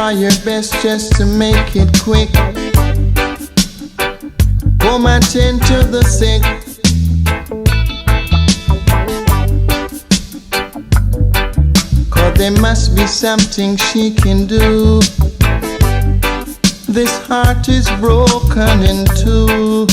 try your best just to make it quick. Come attend to the sick. Cause there must be something she can do. This heart is broken in two.